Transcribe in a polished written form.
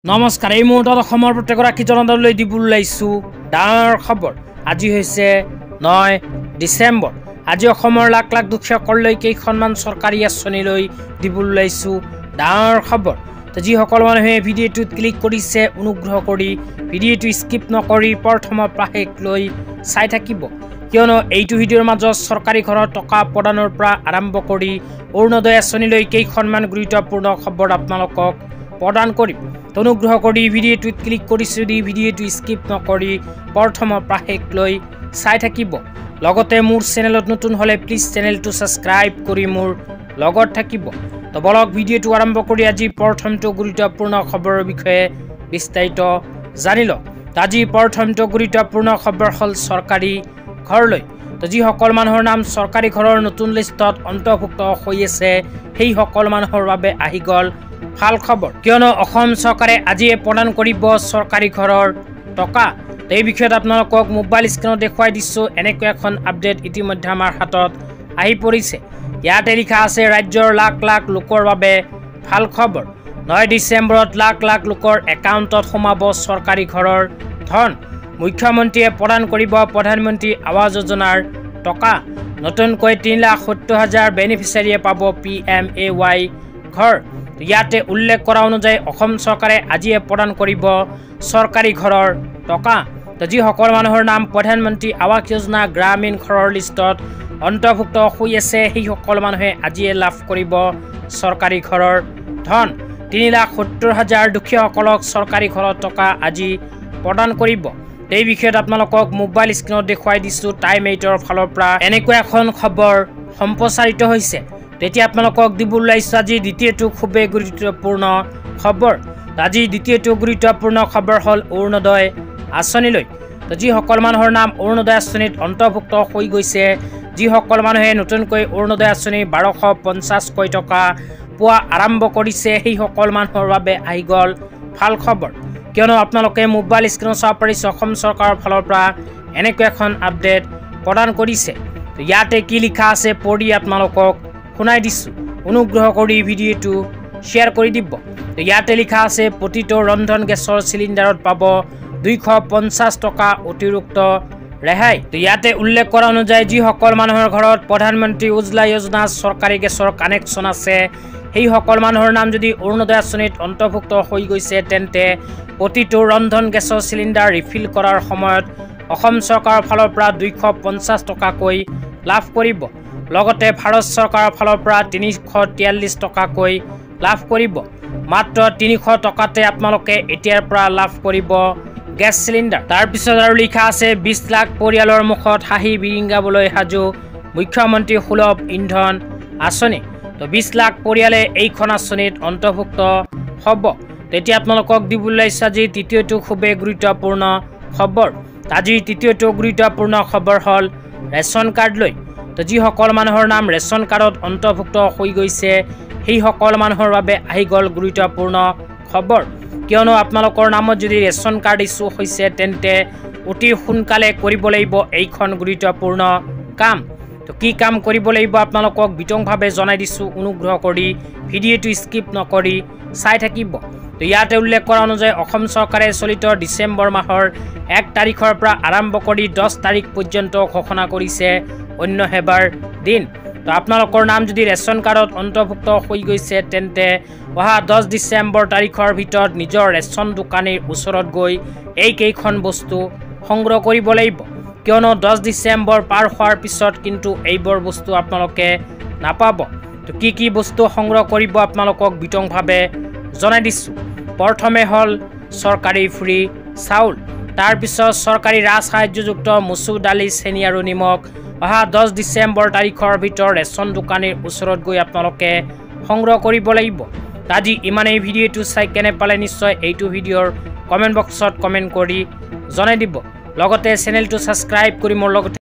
নমস্কাৰ এই মুহূৰ্তত অসমৰ প্ৰত্যেকগৰাকী জনতালৈ দিবলৈ ওলাইছো ডাঙৰ খবৰ। আজি হৈছে 9 ডিচেম্বৰ। আজি অসমৰ লাখ লাখ দুখীয়াসকললৈ কেইখনমান চৰকাৰী আঁচনি লৈ দিবলৈ ওলাইছো ডাঙৰ খবৰ। তো যিসকল মানুহে ভিডিঅ'টোত ক্লিক কৰিছে অনুগ্ৰহ কৰি ভিডিঅ'টো স্কিপ নকৰি প্ৰথমৰ পৰা শেষ লৈ চাই থাকিব, কিয়নো এইটো ভিডিঅ'ৰ মাজত চৰকাৰী ঘৰৰ টকা প্ৰদানৰ পৰা আৰম্ভ কৰি অৰুণোদয় আঁচনিলৈ কেইখনমান গুৰুত্বপূৰ্ণ খবৰ আপোনালোকক প্ৰদান কৰিম। অনুগ্ৰহ কৰি ভিডিঅ'টোত ক্লিক কৰিছে যদি ভিডিঅ'টো স্কিপ নকৰি প্ৰথমৰ পৰা শেষ লৈ চাই থাকিব। লগতে মোৰ চেনেলত নতুন হ'লে প্লিজ চেনেলটো ছাবস্ক্ৰাইব কৰি মোৰ লগত থাকিব। তো বলক ভিডিঅ'টো আৰম্ভ কৰি আজি প্ৰথমটো গুৰুত্বপূৰ্ণ খবৰৰ বিষয়ে বিস্তাৰিত জানি লওক। আজি প্ৰথমটো গুৰুত্বপূৰ্ণ খবৰ হ'ল চৰকাৰী ঘৰলৈ। তো যিসকল মানুহৰ নাম চৰকাৰী ঘৰৰ নতুন লিষ্টত অন্তৰ্ভুক্ত হৈ আছে সেইসকল মানুহৰ বাবে আহি গ'ল ভাল খবৰ, কিয়নো অসম চৰকাৰে আজিয়ে প্ৰদান কৰিব চৰকাৰী ঘৰৰ টকা। এই বিষয়ত আপোনালোকক মোবাইল স্ক্ৰীনত দেখুৱাই দিছোঁ। এনেকৈ এখন আপডেট ইতিমধ্যে আমাৰ হাতত আহি পৰিছে। ইয়াতে লিখা আছে ৰাজ্যৰ লাখ লাখ লোকৰ বাবে ভাল খবৰ। 9 ডিচেম্বৰত লাখ লাখ লোকৰ একাউণ্টত সোমাব চৰকাৰী ঘৰৰ ধন। মুখ্যমন্ত্ৰীয়ে প্ৰদান কৰিব প্ৰধানমন্ত্ৰী আৱাস যোজনাৰ টকা। নতুনকৈ 3,70,000 বেনিফিচিয়াৰীয়ে পাব PMAY ঘৰ। ইয়াতে উল্লেখ কৰা অনুযায়ী অসম চৰকাৰে আজিয়ে প্ৰদান কৰিব চৰকাৰী ঘৰৰ টকা। তো যিসকল মানুহৰ নাম প্ৰধানমন্ত্ৰী আৱাস যোজনা গ্ৰামীণ ঘৰৰ লিষ্টত অন্তৰ্ভুক্ত হৈ আছে সেইসকল মানুহে আজিয়ে লাভ কৰিব চৰকাৰী ঘৰৰ ধন। 3,70,000 দুখীয়াসকলক চৰকাৰী ঘৰৰ টকা আজি প্ৰদান কৰিব। এই বিষয়ত আপোনালোকক মোবাইল স্ক্ৰীনত দেখুৱাই দিছোঁ টাইম 8ৰ ফালৰ পৰা এনেকুৱা এখন খবৰ সম্প্ৰচাৰিত হৈছে। তেতিয়া আপোনালোকক দিবলৈ ওলাইছোঁ আজি দ্বিতীয়টো খুবেই গুৰুত্বপূৰ্ণ খবৰ। আজি দ্বিতীয়টো গুৰুত্বপূৰ্ণ খবৰ হ'ল অৰুণোদয় আঁচনিলৈ। তো যিসকল মানুহৰ নাম অৰুণোদয় আঁচনিত অন্তৰ্ভুক্ত হৈ গৈছে, যিসকল মানুহে নতুনকৈ অৰুণোদয় আঁচনি 1,250কৈ টকা পোৱা আৰম্ভ কৰিছে সেইসকল মানুহৰ বাবে আহি গ'ল ভাল খবৰ, কিয়নো আপোনালোকে মোবাইল স্ক্ৰীনত চাব পাৰিছে অসম চৰকাৰৰ ফালৰ পৰা এনেকৈ এখন আপডেট প্ৰদান কৰিছে। তো ইয়াতে কি লিখা আছে পঢ়ি আপোনালোকক শুনাই দিছোঁ। অনুগ্ৰহ কৰি ভিডিঅ'টো শ্বেয়াৰ কৰি দিব। তো ইয়াতে লিখা আছে প্ৰতিটো ৰন্ধন গেছৰ চিলিণ্ডাৰত পাব 250 টকা অতিৰিক্ত ৰেহাই। তো ইয়াতে উল্লেখ কৰা অনুযায়ী যিসকল মানুহৰ ঘৰত প্ৰধানমন্ত্ৰী উজ্জ্বলা যোজনা চৰকাৰী গেছৰ কানেকশ্যন আছে সেইসকল মানুহৰ নাম যদি অৰুণোদয় আঁচনিত অন্তৰ্ভুক্ত হৈ গৈছে তেন্তে প্ৰতিটো ৰন্ধন গেছৰ চিলিণ্ডাৰ ৰিফিল কৰাৰ সময়ত অসম চৰকাৰৰ ফালৰ পৰা 250 টকাকৈ লাভ কৰিব। লগতে ভাৰত চৰকাৰৰ ফালৰ পৰা 343 টকাকৈ লাভ কৰিব। মাত্ৰ 300 টকাতে আপোনালোকে এতিয়াৰ পৰা লাভ কৰিব গেছ চিলিণ্ডাৰ। তাৰপিছত আৰু লিখা আছে 20 লাখ পৰিয়ালৰ মুখত হাঁহি বিৰিঙাবলৈ সাজু মুখ্যমন্ত্ৰী সুলভ ইন্ধন আঁচনি। তো 20 লাখ পৰিয়ালে এইখন আঁচনিত অন্তৰ্ভুক্ত হ'ব। তেতিয়া আপোনালোকক দিবলৈ ওলাইছোঁ আজি তৃতীয়টো খুবেই গুৰুত্বপূৰ্ণ খবৰ। আজি তৃতীয়টো গুৰুত্বপূৰ্ণ খবৰ হ'ল ৰেচন কাৰ্ড লৈ। তো যিসকল মানুহৰ নাম ৰেচন কাৰ্ডত অন্তৰ্ভুক্ত হৈ গৈছে সেইসকল মানুহৰ বাবে আহি গ'ল গুৰুত্বপূৰ্ণ খবৰ, কিয়নো আপোনালোকৰ নামত যদি ৰেচন কাৰ্ড ইছ্যু হৈছে তেন্তে অতি সোনকালে কৰিব লাগিব এইখন গুৰুত্বপূৰ্ণ কাম। তো কি কাম কৰিব লাগিব আপোনালোকক বিতংভাৱে জনাই দিছোঁ। অনুগ্ৰহ কৰি ভিডিঅ'টো স্কিপ নকৰি চাই থাকিব। তো ইয়াতে উল্লেখ কৰা অনুযায়ী অসম চৰকাৰে চলিত ডিচেম্বৰ মাহৰ 1 তাৰিখৰ পৰা আৰম্ভ কৰি 10 তাৰিখ পৰ্যন্ত ঘোষণা কৰিছে অন্য সেৱাৰ দিন। তো আপোনালোকৰ নাম যদি ৰেচন কাৰ্ডত অন্তৰ্ভুক্ত হৈ গৈছে তেন্তে অহা 10 ডিচেম্বৰ তাৰিখৰ ভিতৰত নিজৰ ৰেচন দোকানীৰ ওচৰত গৈ এইকেইখন বস্তু সংগ্ৰহ কৰিব লাগিব, কিয়নো 10 ডিচেম্বৰ পাৰ হোৱাৰ পিছত কিন্তু এইবোৰ বস্তু আপোনালোকে নাপাব। তো কি বস্তু সংগ্ৰহ কৰিব আপোনালোকক বিতংভাৱে জনাই দিছোঁ। প্ৰথমে হ'ল চৰকাৰী ফ্ৰী চাউল, তাৰপিছত চৰকাৰী ৰাজ সাহায্যযুক্ত মচুৰ দালি চেনি আৰু নিমখ অহা 10 ডিচেম্বৰ তাৰিখৰ ভিতৰত ৰেচন দোকানীৰ ওচৰত গৈ আপোনালোকে সংগ্ৰহ কৰিব লাগিব। আজি ইমানেই। ভিডিঅ'টো চাই কেনে পালে নিশ্চয় এইটো ভিডিঅ'ৰ কমেণ্ট বক্সত কমেণ্ট কৰি জনাই দিব। লগতে চেনেলটো ছাবস্ক্ৰাইব কৰি মোৰ লগতে